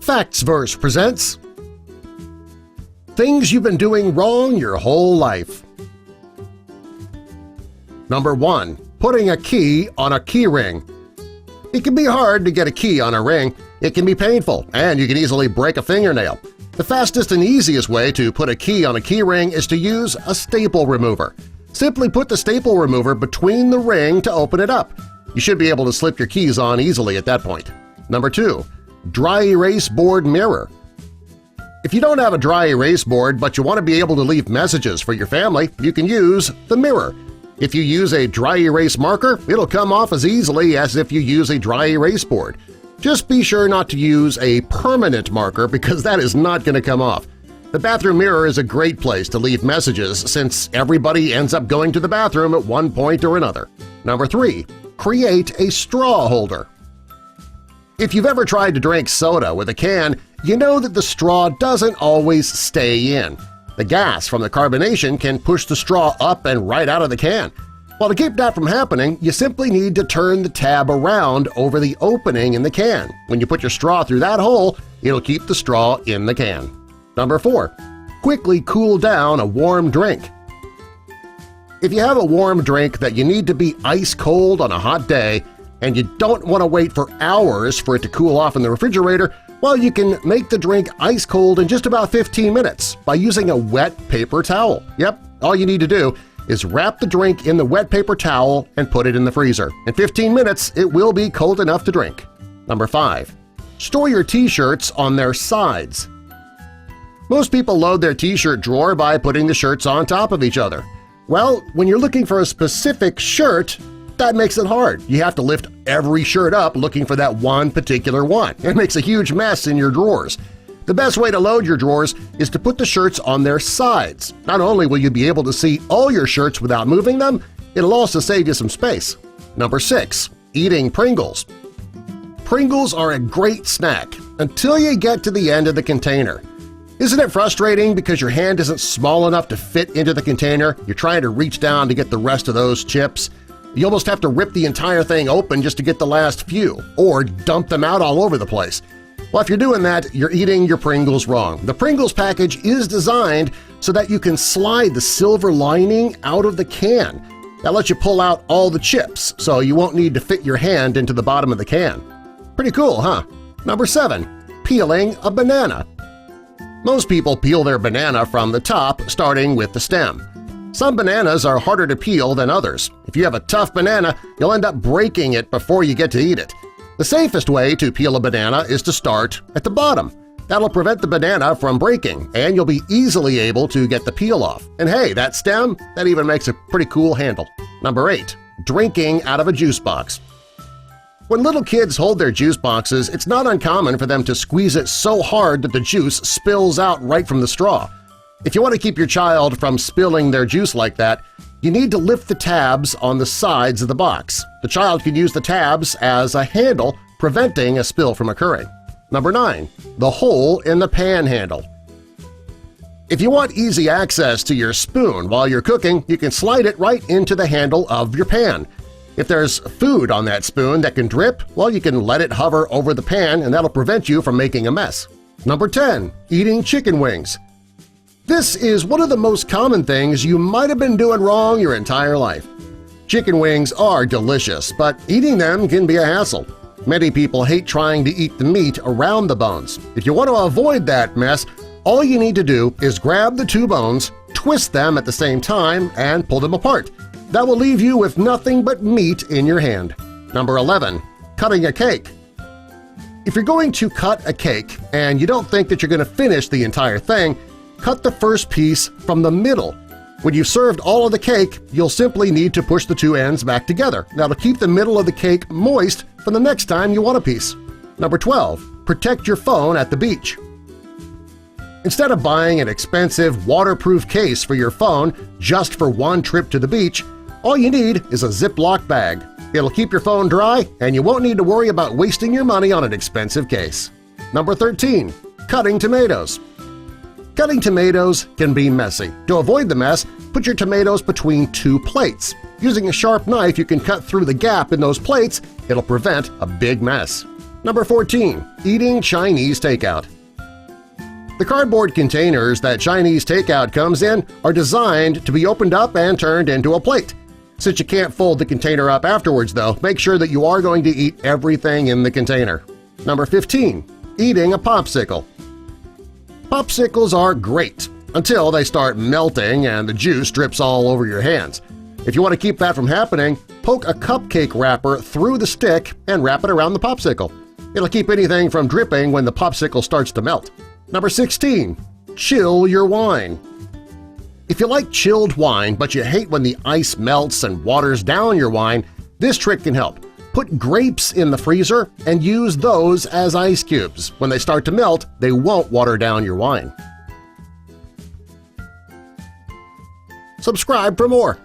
Factsverse presents Things You've Been Doing Wrong Your Whole Life. Number 1. Putting a key on a key ring. It can be hard to get a key on a ring. It can be painful, and you can easily break a fingernail. The fastest and easiest way to put a key on a key ring is to use a staple remover. Simply put the staple remover between the ring to open it up. You should be able to slip your keys on easily at that point. Number 2. Dry erase board mirror. If you don't have a dry erase board but you want to be able to leave messages for your family, you can use the mirror. If you use a dry erase marker, it'll come off as easily as if you use a dry erase board. Just be sure not to use a permanent marker because that is not going to come off. The bathroom mirror is a great place to leave messages since everybody ends up going to the bathroom at one point or another. Number 3. Create a straw holder. If you've ever tried to drink soda with a can, you know that the straw doesn't always stay in. The gas from the carbonation can push the straw up and right out of the can. Well, to keep that from happening, you simply need to turn the tab around over the opening in the can. When you put your straw through that hole, it'll keep the straw in the can. Number 4. Quickly cool down a warm drink. If you have a warm drink that you need to be ice cold on a hot day and you don't want to wait for hours for it to cool off in the refrigerator, well, you can make the drink ice cold in just about 15 minutes by using a wet paper towel. Yep, all you need to do is wrap the drink in the wet paper towel and put it in the freezer. In 15 minutes, it will be cold enough to drink. Number 5. Store your t-shirts on their sides. Most people load their t-shirt drawer by putting the shirts on top of each other. Well, when you're looking for a specific shirt, that makes it hard. You have to lift every shirt up looking for that one particular one. It makes a huge mess in your drawers. The best way to load your drawers is to put the shirts on their sides. Not only will you be able to see all your shirts without moving them, it'll also save you some space. Number 6. Eating Pringles. Pringles are a great snack until you get to the end of the container. Isn't it frustrating because your hand isn't small enough to fit into the container? You're trying to reach down to get the rest of those chips. You almost have to rip the entire thing open just to get the last few, or dump them out all over the place. Well, if you're doing that, you're eating your Pringles wrong. The Pringles package is designed so that you can slide the silver lining out of the can. That lets you pull out all the chips, so you won't need to fit your hand into the bottom of the can. Pretty cool, huh? Number 7. Peeling a banana. Most people peel their banana from the top, starting with the stem. Some bananas are harder to peel than others. If you have a tough banana, you'll end up breaking it before you get to eat it. The safest way to peel a banana is to start at the bottom. That'll prevent the banana from breaking, and you'll be easily able to get the peel off. And hey, that stem, that even makes a pretty cool handle. Number 8. Drinking out of a juice box. When little kids hold their juice boxes, it's not uncommon for them to squeeze it so hard that the juice spills out right from the straw. If you want to keep your child from spilling their juice like that, you need to lift the tabs on the sides of the box. The child can use the tabs as a handle, preventing a spill from occurring. Number 9. The hole in the pan handle. If you want easy access to your spoon while you're cooking, you can slide it right into the handle of your pan. If there's food on that spoon that can drip, well, you can let it hover over the pan and that'll prevent you from making a mess. Number 10. Eating chicken wings. This is one of the most common things you might have been doing wrong your entire life. Chicken wings are delicious, but eating them can be a hassle. Many people hate trying to eat the meat around the bones. If you want to avoid that mess, all you need to do is grab the 2 bones, twist them at the same time, and pull them apart. That will leave you with nothing but meat in your hand. Number 11. Cutting a cake. If you're going to cut a cake and you don't think that you're going to finish the entire thing, cut the first piece from the middle. When you've served all of the cake, you'll simply need to push the 2 ends back together. That'll keep the middle of the cake moist for the next time you want a piece. Number 12. Protect your phone at the beach. Instead of buying an expensive waterproof case for your phone just for one trip to the beach, all you need is a Ziploc bag. It'll keep your phone dry and you won't need to worry about wasting your money on an expensive case. Number 13. Cutting tomatoes. Cutting tomatoes can be messy. To avoid the mess, put your tomatoes between 2 plates. Using a sharp knife, you can cut through the gap in those plates. It'll prevent a big mess. Number 14. Eating Chinese takeout. The cardboard containers that Chinese takeout comes in are designed to be opened up and turned into a plate. Since you can't fold the container up afterwards, though, make sure that you are going to eat everything in the container. Number 15. Eating a popsicle. Popsicles are great until they start melting and the juice drips all over your hands. If you want to keep that from happening, poke a cupcake wrapper through the stick and wrap it around the popsicle. It'll keep anything from dripping when the popsicle starts to melt. Number 16. Chill your wine. If you like chilled wine but you hate when the ice melts and waters down your wine, this trick can help. Put grapes in the freezer and use those as ice cubes. When they start to melt, they won't water down your wine. Subscribe for more.